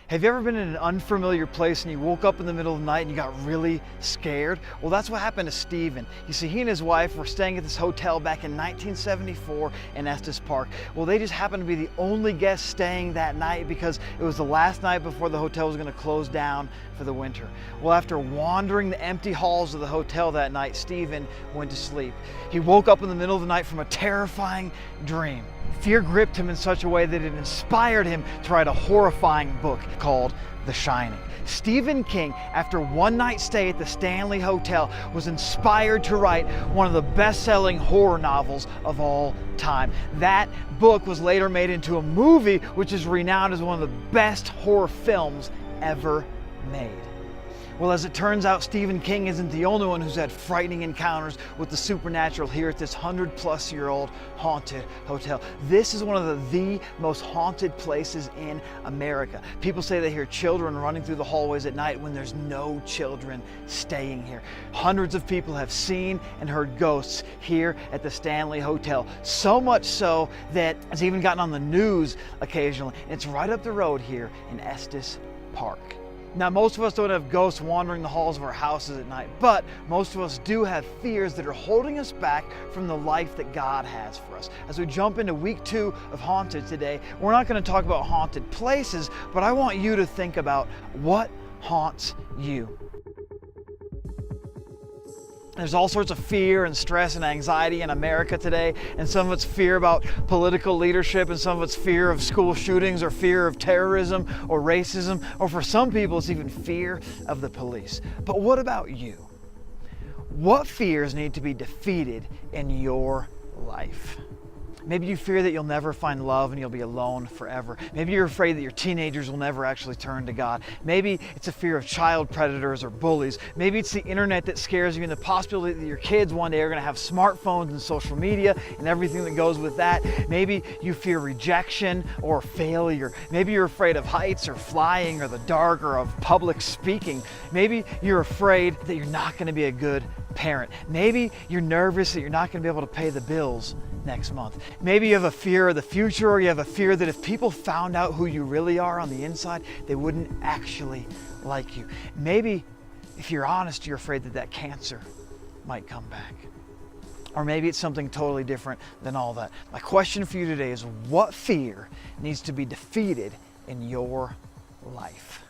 Have you ever been in an unfamiliar place and you woke up in the middle of the night and you got really scared? Well, that's what happened to Stephen. You see, he and his wife were staying at this hotel back in 1974 in Estes Park. Well, they just happened to be the only guests staying that night because it was the last night before the hotel was going to close down for the winter. Well, after wandering the empty halls of the hotel that night, Stephen went to sleep. He woke up in the middle of the night from a terrifying dream. Fear gripped him in such a way that it inspired him to write a horrifying book called The Shining. Stephen King, after one night stay at the Stanley Hotel, was inspired to write one of the best-selling horror novels of all time. That book was later made into a movie which is renowned as one of the best horror films ever made. Well, as it turns out, Stephen King isn't the only one who's had frightening encounters with the supernatural here at this 100-plus-year-old haunted hotel. This is one of the most haunted places in America. People say they hear children running through the hallways at night when there's no children staying here. Hundreds of people have seen and heard ghosts here at the Stanley Hotel. So much so that it's even gotten on the news occasionally. It's right up the road here in Estes Park. Now, most of us don't have ghosts wandering the halls of our houses at night, but most of us do have fears that are holding us back from the life that God has for us. As we jump into week 2 of Haunted today, we're not going to talk about haunted places, but I want you to think about what haunts you. There's all sorts of fear and stress and anxiety in America today, and some of it's fear about political leadership, and some of it's fear of school shootings or fear of terrorism or racism, or for some people it's even fear of the police. But what about you? What fears need to be defeated in your life? Maybe you fear that you'll never find love and you'll be alone forever. Maybe you're afraid that your teenagers will never actually turn to God. Maybe it's a fear of child predators or bullies. Maybe it's the internet that scares you and the possibility that your kids one day are going to have smartphones and social media and everything that goes with that. Maybe you fear rejection or failure. Maybe you're afraid of heights or flying or the dark or of public speaking. Maybe you're afraid that you're not going to be a good parent. Maybe you're nervous that you're not going to be able to pay the bills next month. Maybe you have a fear of the future, or you have a fear that if people found out who you really are on the inside, they wouldn't actually like you. Maybe, if you're honest, you're afraid that that cancer might come back. Or maybe it's something totally different than all that. My question for you today is, what fear needs to be defeated in your life?